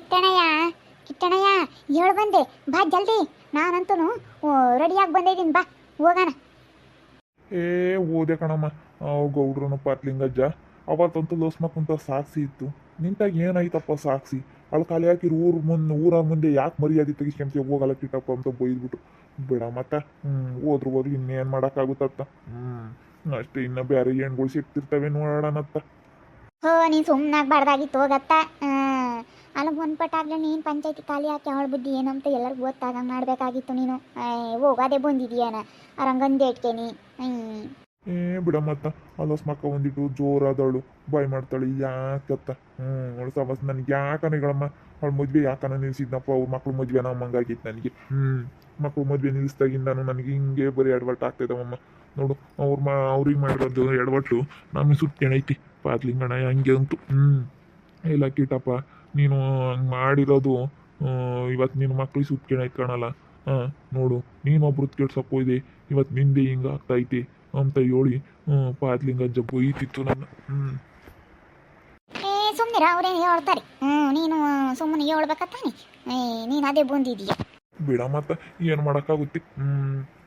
ಕಿಟ್ಟಣಯ್ಯ ಕಿಟ್ಟಣಯ್ಯ ಹೇಳು ಬಂದೆ ಬಾ ಜಲ್ದಿ. ನಾನಂತೂ ರೆಡಿಯಾಗಿ ಬಂದಿದ್ದೀನಿ, ಬಾ ಹೋಗೋಣ. ಏ ಓದೆ ಕಣಮ್ಮ. ಗೌಡ್ರನು ಪಾಟ್ಲಿಂಗಜ್ಜ ಅವತ್ತಂತೂ ಲೋಸ್ಮಕ್ಕಂತ ಸಾಕ್ಷಿ ಇತ್ತು. ನಿಂತಾಗ ಏನಾಯ್ತಪ್ಪ ಸಾಕ್ಷಿ ಅಲ್ಲಿ ಖಾಲಿ ಹಾಕಿರು ಊರ ಮುಂದೆ ಯಾಕೆ ಮರ್ಯಾದೆ ತೆಗಿಸ್ಕೊಂತ ಹೋಗಲ್ಲ ಕಿಟ್ಟಪ್ಪ ಅಂತ ಬೈದ್ಬಿಟ್ಟು ಬಿಡ ಮತ್ತೆ. ಹೋದ್ರು ಇನ್ನೇನು ಮಾಡೋಕ್ಕಾಗುತ್ತತ್ತ. ಅಷ್ಟೇ, ಇನ್ನು ಬೇರೆ ಹೆಣ್ಗಳು ಸಿಗ್ತಿರ್ತವೆ ನೋಡೋಣತ್ತ. ಹೋ ನೀನು ಸುಮ್ಮನಾಗಬಾರ್ದಾಗಿತ್ತು ಹೋಗತ್ತ. ಅಲ್ಲ ಒಂದ್ಪಟ್ಟಾಗ್ಲೇ ನೀನು ಪಂಚಾಯತಿ ಖಾಲಿ ಹಾಕಿ ಅವಳ ಬುದ್ಧಿ ಏನಂತ ಎಲ್ಲರಿಗೂ ಗೊತ್ತಾಗಂಗೆ ಮಾಡಬೇಕಾಗಿತ್ತು ನೀನು. ಹೋಗೋದೇ ಬಂದಿದೀಯನ ಅರಂಗಂದೇಟ್ಕೇನಿ. ಏ ಬಿಡ ಮತ್ತ. ಅಲೋಸ್ಮಕ್ಕ ಒಂದಿಟ್ಟು ಜೋರಾದವಳು ಬಾಯ್ ಮಾಡ್ತಾಳೆ ಯಾಕತ್ತ. ಅವಳು ಸವಸ್ ನನಗೆ ಯಾಕನಗಳಮ್ಮ ಅವಳ ಮದ್ವೆ ಯಾಕನ ನಿಲ್ಸಿದ್ನಪ್ಪ. ಅವ್ರ ಮಕ್ಳು ಮದ್ವೆ ನಮ್ಮಂಗಾಗಿತ್ತು ನನಗೆ. ಮಕ್ಳು ಮದ್ವೆ ನಿಲ್ಲಿಸ್ದಾಗಿಂದಾನು ನನಗೆ ಹಿಂಗೆ ಬರೀ ಎಡವಟ್ಟು ಆಗ್ತಾಯಿದ್ದಾವಮ್ಮ. ನೋಡು ಅವ್ರಿಗೆ ಮಾಡಿರೋದು ಎಡವಟ್ಟು ನಮಗೆ ಸುತ್ತೇಣೈತಿ ಪಾದ್ಲಿಂಗಣ ಹಂಗೆ ಅಂತು. ಇಲ್ಲ ಕೀಟಪ್ಪ, ನೀನು ಹಂಗೆ ಮಾಡಿರೋದು ಇವತ್ತು ನಿನ್ನ ಮಕ್ಳಿಗೆ ಸುತ್ತೇಣೈತೆ ಕಾಣಲ್ಲ. ನೋಡು ನೀನೊಬ್ರದ್ದು ಕೆಡ್ಸಕ್ಕೆ ಹೋಯ್ದೆ, ಇವತ್ತು ನಿಂದೆ ಹಿಂಗೆ ಆಗ್ತೈತಿ ಅಂತ ಹೇಳಿ ಪಾದ್ಲಿಂಗಜ್ಜ ಬೈತಿತ್ತು ನನ್ನ. ಸುಮ್ಮನಿರ, ಅವ್ರೇನು ಹೇಳ್ತಾರೆ. ನೀನು ಸುಮ್ಮನೆ ಹೇಳ್ಬೇಕತ್ತಾನೆ. ನೀನು ಅದೇ ಬಂದಿದೀಯ. ಬಿಡ ಮತ್ತೆ ಏನು ಮಾಡೋಕ್ಕಾಗುತ್ತೆ.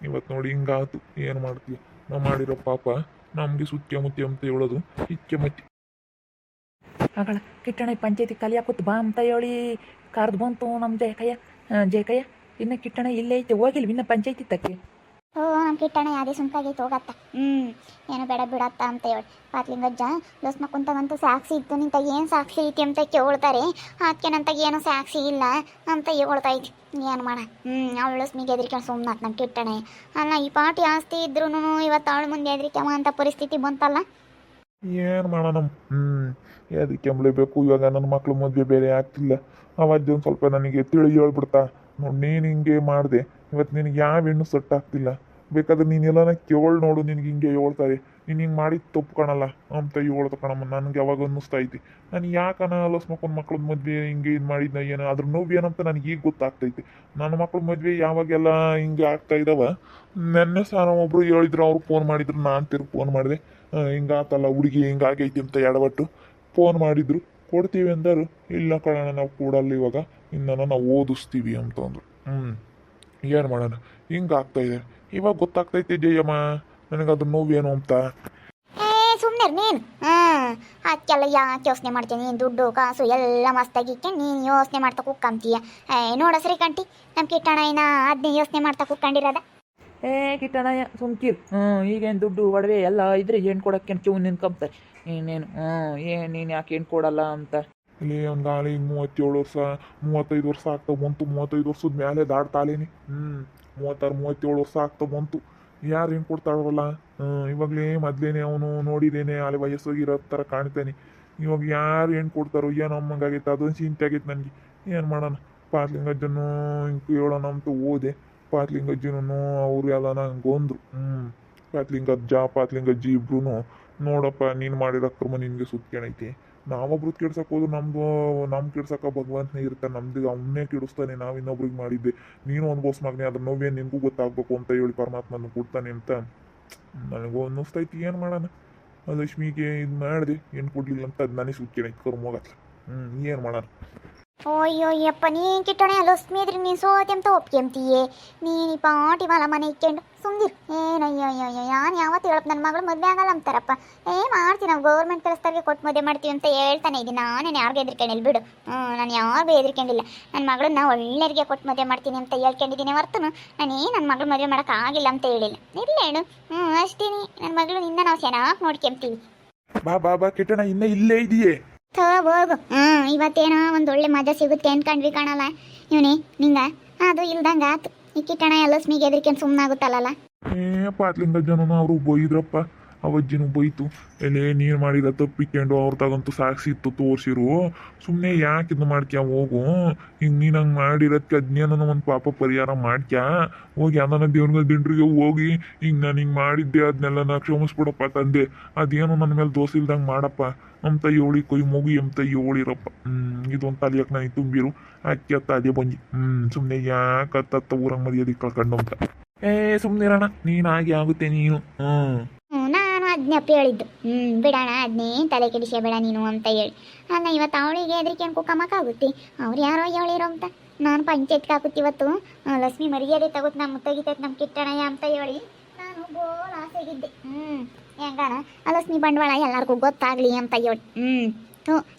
ಇವತ್ತು ನೋಡಿ ಹಿಂಗಾತು, ಏನು ಮಾಡ್ತೀಯ. ನಾವು ಮಾಡಿರೋ ಪಾಪ ನಮಗೆ ಸುತ್ಯ ಮುತ್ಯ ಅಂತ ಹೇಳೋದು ಇಕ್ಕೆ ಮತ್ತೆ. ಆಗಳ ಕಿಟ್ಟಣ ಪಂಚಾಯತಿ ಕಲಿಯಾಕೂತ್ ಬಾ ಅಂತ ಹೇಳಿ ಕಾರ್ದು ಬಂತು ನಮ್ಮ ಜಯಕಯ್ಯ. ಇನ್ನು ಕಿಟ್ಟಣ ಇಲ್ಲೇ ಐತೆ, ಹೋಗಿಲ್ವ ಇನ್ನು ಪಂಚಾಯತಿ ತಕ್ಕೆ. ನಮ್ಮ ಕಿಟ್ಟಣ ಅದೇ ಸುಂಕಾಗೈತೆ ಹೋಗತ್ತ. ಏನು ಬೇಡ ಬಿಡತ್ತ ಅಂತ ಹೇಳಿ ಪಾತ್ಲಿಂಗಜ್ಜ ಲೋಸ್ಮ ಕುಂತಾಗಂತೂ ಸಾಕ್ಷಿ ಇತ್ತು. ನಿಂತಾಗ ಏನು ಸಾಕ್ಷಿ ಐತಿ ಅಂತ ಕೇಳ್ತಾರೆ. ಅದಕ್ಕೆನಂತಾಗ ಏನು ಸಾಕ್ಷಿ ಇಲ್ಲ ಅಂತ ಹೇಳ್ತಾ ಐತಿ. ಏನು ಮಾಡ. ಅವಳು ಲೋಸ್ಮಿಗೆ ಎದ್ರಿಕೊಂಡು ಸುಮ್ಮನಾತ್ ನಮ್ಮ ಕಿಟ್ಟಣ. ಅಲ್ಲ ಈ ಪಾಟಿ ಆಸ್ತಿ ಇದ್ರೂ ಇವತ್ತು ಅವಳು ಮುಂದೆ ಎದ್ರಿಕೆವ ಅಂತ ಪರಿಸ್ಥಿತಿ ಬಂತಲ್ಲ. ಏನು ಮಾಡೋಣ. ಅದಕ್ಕೆ ಎಂಬಲೇಬೇಕು. ಇವಾಗ ನನ್ನ ಮಕ್ಳು ಮದುವೆ ಬೇರೆ ಆಗ್ತಿಲ್ಲ. ಅವಜ್ಜ ಒಂದು ಸ್ವಲ್ಪ ನನಗೆ ತಿಳಿ ಹೇಳ್ಬಿಡ್ತಾ, ನೋಡಿ ನೀನು ಹಿಂಗೆ ಮಾಡಿದೆ, ಇವತ್ತು ನಿನಗೆ ಯಾವ ಹೆಣ್ಣು ಸೆಟ್ ಆಗ್ತಿಲ್ಲ. ಬೇಕಾದ್ರೆ ನೀನು ಎಲ್ಲನ ಕೇಳಿ ನೋಡು, ನಿನಗೆ ಹಿಂಗೆ ಹೇಳ್ತಾರೆ, ನೀನು ಹಿಂಗೆ ಮಾಡಿ ತಪ್ಪು ಕಾಣಲ್ಲ ಅಂತ ಹೇಳ್ತ ಕಣಮ್ಮ. ನನಗೆ ಯಾವಾಗ ಅನ್ನಿಸ್ತಾ ಐತಿ, ನಾನು ಯಾಕನ ಲೋಸ್ಮಕ್ಕನ ಮಕ್ಳದ ಮದುವೆ ಹಿಂಗೆ ಇದು ಮಾಡಿದ್ನ ಏನೋ ಅದ್ರ ನೋವು ಏನಂತ ನನಗೆ ಈಗ ಗೊತ್ತಾಗ್ತೈತಿ. ನನ್ನ ಮಕ್ಳ ಮದುವೆ ಯಾವಾಗೆಲ್ಲ ಹಿಂಗೆ ಆಗ್ತಾ ಇದ್ದಾವ. ನೆನ್ನೆ ಸಹ ಒಬ್ಬರು ಹೇಳಿದ್ರು, ಅವ್ರು ಫೋನ್ ಮಾಡಿದ್ರು, ನಾನು ತಿರ್ಗಿ ಫೋನ್ ಮಾಡಿದೆ. ಹಿಂಗಾತಲ್ಲ ಹುಡುಗಿ ಹಿಂಗಾಗೈತಿ ಅಂತ ಎಡವಟ್ಟು ಫೋನ್ ಮಾಡಿದ್ರು. ಕೊಡ್ತೀವಿ ಅಂದರು. ಇಲ್ಲ ಕಣೋಣ ನಾವು ಕೊಡಲ್ಲ ಇವಾಗ, ಇನ್ನು ನಾವು ಓದಿಸ್ತೀವಿ ಅಂತಂದ್ರು. ಏನು ಮಾಡೋಣ, ಹಿಂಗಾಗ್ತಾ ಇದೆ. ಇವಾಗ ಗೊತ್ತಾಗ್ತೈತಿ ಜಯಮ್ಮ ನನಗೆ ಅದ್ರ ನೋವೇನು ಅಂತ. ಸುಮ್ಮನೆ ನೀನು ಅದಕ್ಕೆಲ್ಲ ಯಾಕೆ ಯೋಚನೆ ಮಾಡ್ತೀನಿ. ನೀನು ದುಡ್ಡು ಕಾಸು ಎಲ್ಲ ಮಸ್ತಾಗಿಕ್ಕೆ ನೀನು ಯೋಚನೆ ಮಾಡ್ತಾ ಕುಕ್ಕಂತೀಯ. ನೋಡ ಶ್ರೀಕಂಠಿ, ನಮ್ಮ ಕಿಟ್ಟಣ ಇನ್ನ ಅದನ್ನೇ ಯೋಚನೆ ಮಾಡ್ತಾ ಕುಕ್ಕಂಡಿರೋದ. ಕಿಟ್ಟಣ ಸುಮ್ಕಿರ್. ಈಗೇನು ದುಡ್ಡು ಒಡವೆ ಎಲ್ಲ ಇದ್ರೆ ಏನು ಕೊಡೋಕ್ಕೆ ಚೂ ನಿನ್ಕೊಂಬ್ತಾರೆ. ನೀನೇನು ನೀನು ಯಾಕೆ ಏನು ಕೊಡಲ್ಲ ಅಂತ. ಇಲ್ಲಿ ಒಂದು ಗಾಳಿ 37 ವರ್ಷ 35 ವರ್ಷ ಆಗ್ತಾ ಬಂತು. 35 ವರ್ಷದ ಮೇಲೆ ದಾಟ್ತಾಲೇನಿ. 36 37 ವರ್ಷ ಆಗ್ತಾ ಬಂತು. ಯಾರು ಏನು ಕೊಡ್ತಾಳವಲ್ಲ. ಇವಾಗಲೇ ಮೊದಲೇನೆ ಅವನು ನೋಡಿದೇನೆ ಅಲ್ಲಿ ವಯಸ್ಸೋಗಿರೋ ಥರ ಕಾಣ್ತಾನೆ. ಇವಾಗ ಯಾರು ಏನು ಕೊಡ್ತಾರೋ ಏನೋ ಅಮ್ಮಂಗಾಗೈತೆ, ಅದೊಂದು ಚಿಂತೆ ಆಗೈತೆ ನನಗೆ. ಏನು ಮಾಡೋಣ. ಪಾಟ್ಲಿಂಗಜ್ಜನು ಹಿಂಗೆ ಹೇಳೋಣ ಅಂತ ಹೋದೆ. ಪಾಟ್ಲಿಂಗಜ್ಜನೂ ಅವರು ಎಲ್ಲನ ಹಂಗೊಂದ್ರು. ಪಾಟ್ಲಿಂಗಜ್ಜಿ ಇಬ್ರು ನೋಡಪ್ಪ, ನೀನು ಮಾಡಿರೋ ಕರ್ಮ ನಿನಗೆ ಸುತ್ತೇಣೈತಿ. ನಾವೊಬ್ರು ಕೆಡ್ಸಕ್ಕೆ ಹೋದ್ರು ನಮ್ಮ ಕೆಡ್ಸಕ್ಕೆ ಭಗವಂತನೇ ಇರ್ತಾನೆ. ನಮ್ದು ಅವನ್ನೇ ಕೆಡಿಸ್ತಾನೆ. ನಾವು ಇನ್ನೊಬ್ರಿಗೆ ಮಾಡಿದ್ದೆ. ನೀನು ಅನುಭವಿಸ್ಮಾಗ್ನೆ, ಅದ್ರ ನೋವೇನು ನಿನಗೂ ಗೊತ್ತಾಗಬೇಕು ಅಂತ ಹೇಳಿ ಪರಮಾತ್ಮನ ಕೊಡ್ತಾನೆ ಅಂತ ನನಗೂ ಅನ್ನಿಸ್ತೈತಿ. ಏನು ಮಾಡೋಣ. ಲಕ್ಷ್ಮಿಗೆ ಇದು ಮಾಡಿದೆ, ಏನು ಕೊಡಲಿಲ್ಲ ಅಂತ ಅದು ನನಗೆ ಸುತ್ತೇಣೈತಿ ಕರ್ಮ ಹೋಗತ್ತ. ಏನು ಮಾಡೋಣ. ಅಯ್ಯಪ್ಪ, ನೀನು ಕಿಟ್ಟಣೆ ಲೋಸ್ಮಿ ಇದ್ರಿ ನೀನು ಸೋತೆ ಅಂತ ಒಪ್ಕೊಂತೀಯೇ. ನೀನು ಈ ಪಾಟಿ ಮಾಲ ಮನೆ ಇಕ್ಕೊಂಡು ಸುಮ್ದಿರು. ಏನಯ್ಯೋ ನಾನು ಯಾವತ್ತು ಹೇಳಪ್ಪ ನನ್ನ ಮಗಳು ಮದುವೆ ಆಗಲ್ಲ ಅಂತಾರಪ್ಪ. ಮಾಡ್ತೀವಿ ನಾವು ಗೌರ್ಮೆಂಟ್ ಕೆಲಸದಾಗೆ ಕೊಟ್ಟು ಮದುವೆ ಮಾಡ್ತೀವಿ ಅಂತ ಹೇಳ್ತಾನೆ ಇದ್ದೀನಿ. ನಾನೇನು ಯಾರಿಗೂ ಹೆದರ್ಕೊಂಡಿಲ್ಲ ಬಿಡು. ನಾನು ಯಾರಿಗೂ ಹೆದರ್ಕೊಂಡಿಲ್ಲ. ನನ್ನ ಮಗಳನ್ನ ಒಳ್ಳೆಯರಿಗೆ ಕೊಟ್ಟು ಮದುವೆ ಮಾಡ್ತೀನಿ ಅಂತ ಹೇಳ್ಕೊಂಡಿದ್ದೀನಿ ಹೊರತು ನನ್ನ ಮಗಳು ಮದುವೆ ಮಾಡೋಕ್ಕಾಗಿಲ್ಲ ಅಂತ ಹೇಳಿಲ್ಲ. ಇರಲೇಳು. ಅಷ್ಟೇನಿ ನನ್ನ ಮಗಳು ನಿನ್ನ ನಾವು ಚೆನ್ನಾಗಿ ನೋಡ್ಕೊಂತೀವಿ. ಬಾ ಕಿಟ್ಟಣ, ಇನ್ನೇ ಇಲ್ಲೇ ಇದೆಯೇ? ಹೋಗು. ಇವತ್ತೇನೋ ಒಂದು ಒಳ್ಳೆ ಮಜಾ ಸಿಗುತ್ತೆ ಅನ್ಕೊಂಡ್ವಿ ಕಾಣಲ್ಲ. ಇವನೇ ನಿಂಗ ಅದು ಇಲ್ದಂಗೆ ಆತು. ಈ ಕಿಟ್ಟಣ ಎಲ್ಲ ಸ್ಮಿಗೆ ಎದ್ರಿಕೆಂದು ಸುಮ್ಮನಾಗುತ್ತಲ್ಲ. ಪಾಟ್ಲಿಂಗಜ್ಜನೂ ಅವರು ಬೈದ್ರಪ್ಪ. ಅವಜ್ಜಿನೂ ಬೈತು. ಎಲ್ಲೇ ನೀನು ಮಾಡಿದ ತಪ್ಪಿಕೊಂಡು ಅವ್ರ ತಗಂತೂ ಸಾಕ್ಷಿ ಇತ್ತು ತೋರಿಸಿರು. ಸುಮ್ಮನೆ ಯಾಕೆ ಇದು ಮಾಡ್ಕ್ಯಾ ಹೋಗು. ಹಿಂಗೆ ನೀನು ಹಂಗೆ ಮಾಡಿರೋದಕ್ಕೆ ಅಜ್ಞಾನನ ಒಂದು ಪಾಪ ಪರಿಹಾರ ಮಾಡ್ಕ್ಯಾ ಹೋಗಿ. ಅದನ್ನ ದೇವ್ರ ದಿಂಡ್ರಿಗೆ ಹೋಗಿ ಹಿಂಗೆ ನಾನು ಹಿಂಗೆ ಮಾಡಿದ್ದೆ ಅದನ್ನೆಲ್ಲ ನಾ ಕ್ಷಮಿಸ್ಬಿಡಪ್ಪ ತಂದೆ. ಅದೇನು ನನ್ನ ಮೇಲೆ ದೋಷ ಇಲ್ದಂಗೆ ಮಾಡಪ್ಪ ಅಂತ ಹೇಳಿ ಕೊಯ್ ಮಗು ಎಂತ ಹೇಳಿರಪ್ಪ. ಇದೊಂದು ತಲಿಯಕ್ಕೆ ನನಗೆ ತುಂಬಿರು. ಅಕ್ಕಿ ಅತ್ತ ಅದೇ ಬಂಜಿ. ಸುಮ್ಮನೆ ಯಾಕತ್ತ ಊರಂಗೆ ಮರ್ಯಾದೆ ಕಳ್ಕೊಂಡು ಅಂತ. ಸುಮ್ಮನೆ ಇರೋಣ. ನೀನು ಹಾಗೆ ಆಗುತ್ತೆ ನೀನು. ನಾನು ಅದನ್ನಪ್ಪ ಹೇಳಿದ್ದು ಬಿಡೋಣ ಅದನ್ನೇ ತಲೆ ಕೆಡಿಸಬೇಡ ನೀನು ಅಂತ ಹೇಳಿ. ಅಲ್ಲ ಇವತ್ತು ಅವಳಿಗೆ ಹೆದರಿಕೆ ಅನ್ಕೋಕಮ್ಮಕ್ಕಾಗುತ್ತೆ, ಅವ್ರು ಯಾರೋ ಹೇಳಿರೋ ಅಂತ. ನಾನು ಪಂಚಾಯತ್ಗೆ ಹಾಕುತ್ತಿ ಇವತ್ತು ಲಕ್ಷ್ಮಿ ಮರ್ಯಾದೆ ತಗೋತ್ ನಮ್ಮ ತೆಗಿತೈತೆ ನಮ್ಮ ಕಿಟ್ಟಣಯ್ಯ ಅಂತ ಹೇಳಿ ನಾನು ಬೋಲ್ ಆಸೆಗಿದ್ದೆ. ಹೆಂಗಾನ ಆ ಲಕ್ಷ್ಮಿ ಬಂಡವಾಳ ಎಲ್ಲರಿಗೂ ಗೊತ್ತಾಗ್ಲಿ ಅಂತ ಹೇಳಿ.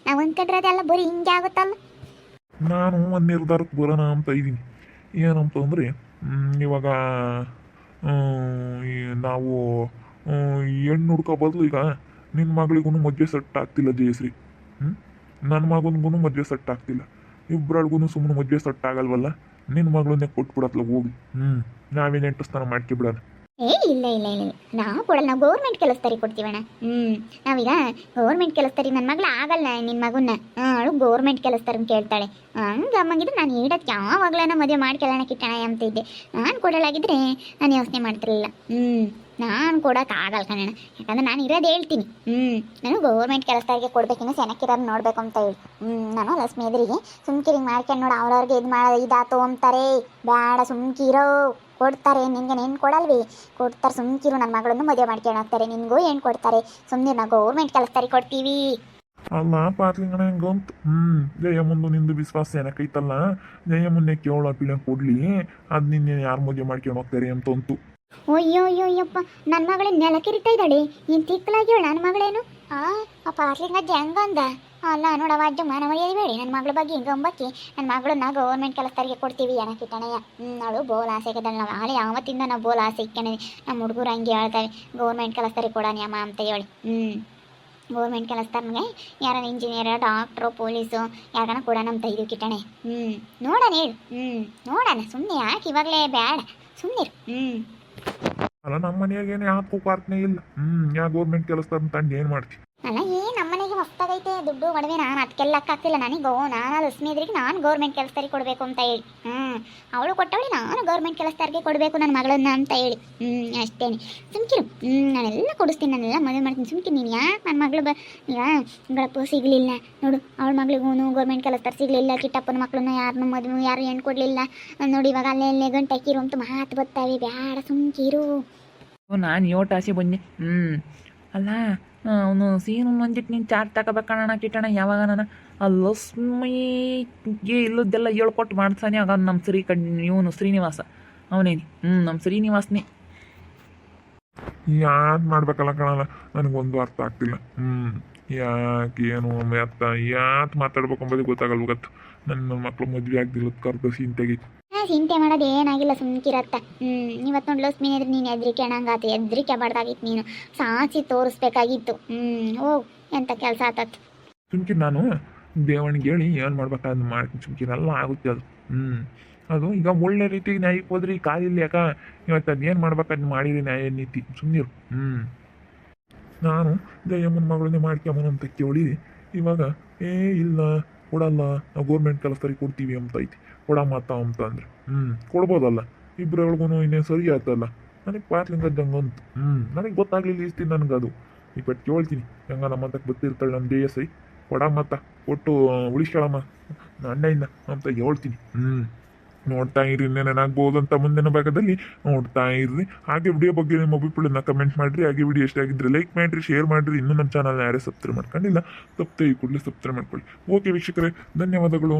ನಾವು ಅಂದ್ಕೊಂಡ್ರೆ ಅದೆಲ್ಲ ಬರೀ ಹಿಂಗೆ ಆಗುತ್ತಲ್ಲ. ನಾನು ಒಂದು ನಿರ್ಧಾರಕ್ಕೆ ಬರೋಣ ಅಂತ ಇದ್ದೀನಿ. ಏನಂತಂದರೆ ಇವಾಗ ನಾವು ಹೆಣ್ಣು ಹುಡ್ಕೋ ಬದಲು ಈಗ ನಿನ್ನ ಮಗಳಿಗೂ ಮದುವೆ ಸೆಟ್ ಆಗ್ತಿಲ್ಲ ಜಯಶ್ರೀ, ನನ್ನ ಮಗನಿಗೂ ಮದುವೆ ಸೆಟ್ ಆಗ್ತಿಲ್ಲ, ಇಬ್ಬರಳ್ಗೂ ಸುಮ್ಮನೆ ಮದುವೆ ಸೆಟ್ ಆಗಲ್ವಲ್ಲ, ನಿನ್ನ ಮಗಳನ್ನೇ ಕೊಟ್ಬಿಡತ್ಲ ಹೋಗಿ. ನಾವೇನು ಎಂಟು ಮಾಡ್ಕೊಬಿಡೋಣ. ಇಲ್ಲ ಇಲ್ಲ ಇಲ್ಲ ಇಲ್ಲ, ನಾವು ಕೊಡಲ್ಲ, ನಾವು ಗೌರ್ಮೆಂಟ್ ಕೆಲಸದಾರಿ ಕೊಡ್ತೀವಣ್ಣ. ನಾವೀಗ ಗೌರ್ಮೆಂಟ್ ಕೆಲಸದಾರಿ ನನ್ನ ಮಗಳು ಆಗಲ್ಲ, ನಿನ್ನ ಮಗುನ ಅವಳು ಗೌರ್ಮೆಂಟ್ ಕೆಲಸದಾರನ್ನ ಕೇಳ್ತಾಳೆ. ಹಂಗೆ ಅಮ್ಮಂಗಿದ್ರೆ ನಾನು ಹೇಳೋದು ಯಾವಾಗಲೇ ಮದುವೆ ಮಾಡ್ಕೊಳ್ಳೋಣ ಕಿಟ್ಟಣ ಅಂತ ಇದ್ದೆ. ನಾನು ಕೊಡಲಾಗಿದ್ರೆ ನಾನು ಯೋಚನೆ ಮಾಡ್ತಿರಲಿಲ್ಲ. ನಾನು ಕೊಡೋಕ್ಕಾಗಲ್ಲ ಕಣಣ್ಣ, ಯಾಕಂದ್ರೆ ನಾನು ಇರೋದು ಹೇಳ್ತೀನಿ. ನಾನು ಗೌರ್ಮೆಂಟ್ ಕೆಲಸದಾರಿಗೆ ಕೊಡ್ಬೇಕಿನ್ನು ಸೆನಕ್ಕಿರೋರು ನೋಡಬೇಕು ಅಂತ ಹೇಳಿ. ನಾನು ಲಕ್ಷ್ಮಿ ಎದುರಿಗೆ ಸುಮ್ಕಿರಿಂಗ್ ಮಾಡ್ಕೊಂಡು ನೋಡು, ಅವ್ರವ್ರಿಗೆ ಇದು ಮಾಡೋದು ಇದಾತು ಅಂತಾರೆ. ಬೇಡ ಸುಮ್ಕಿರೋ, ಕೊಡ್ತಾರೆ ನಿನಗೆ, ಏನು ಕೊಡಲ್ವಿ, ಕೊಡ್ತಾರೆ ಸುಮ್ಕಿರು. ನನ್ನ ಮಗಳನ್ನು ಮದುವೆ ಮಾಡ್ಕೊಂಡು ಹೋಗ್ತಾರೆ, ನಿನಗೂ ಏನು ಕೊಡ್ತಾರೆ, ಸುಮ್ಮನೆ ನಾವು ಗೌರ್ಮೆಂಟ್ ಕೆಲಸದಾರಿಗೆ ಕೊಡ್ತೀವಿ. ಅಲ್ಲ ಪಾರ್ಲಿಂಗಣ ಹೆಂಗಂತ ಜಯಮ್ಮಂದು ನಿಂದು ವಿಶ್ವಾಸ ಏನಕ್ಕೈತಲ್ಲ, ಜಯಮ್ಮನ್ನೇ ಕೇಳೋ ಪಿಳ ಕೊಡ್ಲಿ, ಅದು ನಿನ್ನೆ ಯಾರು ಮದುವೆ ಮಾಡ್ಕೊಂಡು ಹೋಗ್ತಾರೆ ಅಂತಂತು. ಅಯ್ಯೋ ಅಯ್ಯೋ ಅಯ್ಯಪ್ಪ, ನನ್ನ ಮಗಳೇ ನೆಲಕಿರಿತಾ ಇದ್ದಾಳೆ, ಏನು ತಿಕ್ಕಲಾಗಿ ನನ್ನ ಮಗಳೇನು ಆ ಪಾರ್ಲಿಂಗ ಹೆಂಗಂದ. ಅಲ್ಲ ನೋಡವ ಅಜ್ಜ ಮಾನ ಮರ್ಯಾದೆ ಬೇಡಿ, ನನ್ನ ಮಗಳ ಬಗ್ಗೆ ಹಿಂಗಂಬಕ್ಕಿ ನನ್ನ ಮಗಳನ್ನ ಗೌರ್ಮೆಂಟ್ ಕೆಲಸದಾರಿಗೆ ಕೊಡ್ತೀವಿ ಏನಕ್ಕಿಟ್ಟಣಯ್ಯ. ಅವಳು ಬೋಲ್ ಆಸೆ ಆಗದಲ್ಲ. ನಾವು ಆಳೆ ಯಾವತ್ತಿಂದ ನಾವು ಬೋಲ್ ಆಸೆ ಇಕ್ಕಣವಿ, ನಮ್ಮ ಹುಡುಗರು ಹಂಗೆ ಹೇಳ್ತಾವೆ ಗೌರ್ಮೆಂಟ್ ಕೆಲಸದಾರಿಗೆ ಕೊಡೋಣ ಅಮ್ಮ ಅಂತ ಹೇಳಿ. ಗೌರ್ಮೆಂಟ್ ಕೆಲಸದಾರ್ಗೆ ಯಾರನ್ನ ಇಂಜಿನಿಯರ್, ಡಾಕ್ಟ್ರು, ಪೊಲೀಸು ಯಾಕನ ಕೊಡೋಣ ಅಂತ ಇದು ಕಿಟ್ಟಣೆ. ನೋಡೋಣ ಹೇಳು, ನೋಡೋಣ, ಸುಮ್ಮನೆ ಯಾಕೆ ಇವಾಗಲೇ ಬೇಡ, ಸುಮ್ಮನಿರು. ಅಲ್ಲ ನಮ್ಮ ಮನೆಯಾಗೇನೆ ಯಾಕೂ ಪಾರ್ಕ್ನೇ ಇಲ್ಲ. ಯಾ ಗೌರ್ಮೆಂಟ್ ಕೆಲಸದ ತಂದು ಏನು ಮಾಡ್ತೀವಿ? ಅಲ್ಲ ನಮ್ಮನೆಗೆ ಹೊಸ್ತಾಗೈತೆ ದುಡ್ಡು ಒಡವೆ, ನಾನು ಅದಕ್ಕೆಲ್ಲ ಆಗ್ತಿಲ್ಲ ನನಗೆ. ನಾನು ಲಕ್ಷ್ಮಿ ಎದುರಿಗೆ ನಾನು ಗೌರ್ಮೆಂಟ್ ಕೆಲಸದಾರಿಗೆ ಕೊಡಬೇಕು ಅಂತ ಹೇಳಿ. ಅವಳು ಕೊಟ್ಟವಳಿ ನಾನು ಗೌರ್ಮೆಂಟ್ ಕೆಲಸದಾರಿಗೆ ಕೊಡಬೇಕು ನನ್ನ ಮಗಳನ್ನ ಅಂತ ಹೇಳಿ. ಅಷ್ಟೇನೆ, ಸುಮ್ಕಿರು. ನಾನೆಲ್ಲ ಕೊಡಿಸ್ತೀನಿ, ನಾನೆಲ್ಲ ಮದುವೆ ಮಾಡ್ತೀನಿ, ಸುಮ್ಕಿರು. ನೀನು ಯಾಕೆ ನನ್ನ ಮಗಳು ಈಗ ಗಳಪ್ಪು ಸಿಗಲಿಲ್ಲ ನೋಡು, ಅವಳ ಮಗಳಿಗೂ ಗೌರ್ಮೆಂಟ್ ಕೆಲಸದಾರ ಸಿಗಲಿಲ್ಲ, ಕಿಟ್ಟಪ್ಪನ ಮಕ್ಕಳನ್ನ ಯಾರನ್ನೂ ಮದುವೆ ಯಾರು ಏನು ಕೊಡಲಿಲ್ಲ ನೋಡಿ. ಇವಾಗ ಅಲ್ಲೇ ಗಂಟೆ ಹಾಕಿರು ಅಂತ ಮಾತು ಬರ್ತಾವೆ, ಬೇಡ ಸುಮ್ಕಿರು. ನಾನು ಯೋಟ್ ಆಸೆ ಬಂದೆ. ಅಲ್ಲ ಅವನು ಸೀನು ಒಂದಿಟ್ಟು ನೀನು ಚಾರ್ಜ್ ತಗೋಬೇಕಣ್ಣ ಕಿಟ್ಟಣ. ಯಾವಾಗ ನಾನು ಆ ಲಕ್ಷ್ಮಿಗೆ ಇಲ್ಲದ್ದೆಲ್ಲ ಹೇಳ್ಕೊಟ್ಟು ಮಾಡ್ತಾನೆ. ಆಗ ನಮ್ಮ ಇವನು ಶ್ರೀನಿವಾಸ ಅವನೇನಿ, ನಮ್ಮ ಶ್ರೀನಿವಾಸನೇ. ಯಾಕೆ ಮಾಡ್ಬೇಕಲ್ಲ ಕಣಲ್ಲ, ನನಗೊಂದು ಅರ್ಥ ಆಗ್ತಿಲ್ಲ. ಯಾಕೆ ಏನು ಅರ್ಥ ಯಾಕೆ ಮಾತಾಡ್ಬೇಕು ಅಂಬೋದು ಗೊತ್ತಾಗಲ್ಲ. ಗೊತ್ತು ನನ್ನ ಮಕ್ಕಳು ಮದುವೆ ಆಗ್ದಿಲ್ಲ ಕರ್ದು ಸೀನ್ ಚಿಂತೆ ಮಾಡೋದು ಏನಾಗಿಲ್ಲ, ಸುಮ್ಕಿರತ್ತ. ಇವತ್ತು ನೋಡಿ ಲಕ್ಷ್ಮಿ ಎದ್ರಿ ನೀನು ಹೆದ್ರಿಕೆ ಅನ್ನಂಗಾತು, ಹೆದ್ರಿಕೆ ಬಾರ್ದಾಗಿತ್ತು, ನೀನು ಸಾಚಿ ತೋರಿಸ್ಬೇಕಾಗಿತ್ತು. ಹೋಗು, ಎಂಥ ಕೆಲಸ ಆತತ್ತು. ಸುಮ್ಕಿರ್ ನಾನು ದೇವಣಿಗೆ ಹೇಳಿ ಏನು ಮಾಡ್ಬೇಕಾದ್ರೆ ಮಾಡ್ತೀನಿ. ಸುಮ್ಕಿರೆಲ್ಲ ಆಗುತ್ತೆ ಅದು. ಅದು ಈಗ ಒಳ್ಳೆ ರೀತಿಗೆ ನ್ಯಾಯಕ್ಕೆ ಹೋದ್ರಿ ಕಾಲಿಲ್ಲ. ಯಾಕ ಇವತ್ತು ಅದು ಏನು ಮಾಡ್ಬೇಕಾದ್ರೆ ಮಾಡಿರಿ ನ್ಯಾಯ ನೀತಿ. ಸುಮ್ಮನಿರು. ನಾನು ಜಯಮ್ಮನ ಮಗಳನ್ನೇ ಮಾಡ್ಕೊಂಬನ ಅಂತ ಕೇಳಿ ಇವಾಗ ಇಲ್ಲ ಕೊಡಲ್ಲ, ನಾವು ಗೌರ್ಮೆಂಟ್ ಕೆಲಸದಾರಿಗೆ ಕೊಡ್ತೀವಿ ಅಂತ ಐತಿ. ಕೊಡಮ್ಮತ್ತ ಅಂತ ಅಂದ್ರೆ ಕೊಡ್ಬೋದಲ್ಲ, ಇಬ್ಬರೊಳಗೂ ಇನ್ನೇನು ಸರಿ ಆಯ್ತಲ್ಲ. ನನಗೆ ಪಾರ್ಲಿಂಗದ್ದಂಗೆ ಅಂತ ನನಗೆ ಗೊತ್ತಾಗ್ಲಿಲ್ಲ ಇಸ್ತೀನಿ. ನನಗೆ ಅದು ಈ ಪಟ್ಟು ಕೇಳ್ತೀನಿ. ಹೆಂಗ ನಮ್ಮಂತಕ್ಕೆ ಗೊತ್ತಿರ್ತಾಳೆ ನಮ್ಮ ಜಯಶ್ರೀ, ಕೊಡಮ್ಮತ್ತ ಕೊಟ್ಟು ಉಳಿಸ್ಕೊಳಮ್ಮ ಅಣ್ಣಯಿಂದ ಅಂತ ಹೇಳ್ತೀನಿ. ನೋಡ್ತಾ ಇರಿ, ಇನ್ನೇನಾಗ್ಬೋದು ಅಂತ ಮುಂದಿನ ಭಾಗದಲ್ಲಿ ನೋಡ್ತಾ ಇರ್ರಿ. ಹಾಗೆ ವಿಡಿಯೋ ಬಗ್ಗೆ ನಿಮ್ಮ ಅಭಿಪ್ರಾಯನ ಕಮೆಂಟ್ ಮಾಡಿರಿ. ಹಾಗೆ ವಿಡಿಯೋ ಇಷ್ಟ ಆಗಿದ್ರೆ ಲೈಕ್ ಮಾಡಿರಿ, ಶೇರ್ ಮಾಡಿರಿ. ಇನ್ನೂ ನಮ್ಮ ಚಾನಲ್ನ ಯಾರೇ ಸಬ್ಸ್ಕ್ರೈಬ್ ಮಾಡ್ಕೊಂಡಿಲ್ಲ, ತಪ್ಪದೆ ಈ ಕೂಡಲೇ ಸಬ್ಸ್ಕ್ರೈಬ್ ಮಾಡ್ಕೊಳ್ಳಿ. ಓಕೆ ವೀಕ್ಷಕರೇ, ಧನ್ಯವಾದಗಳು.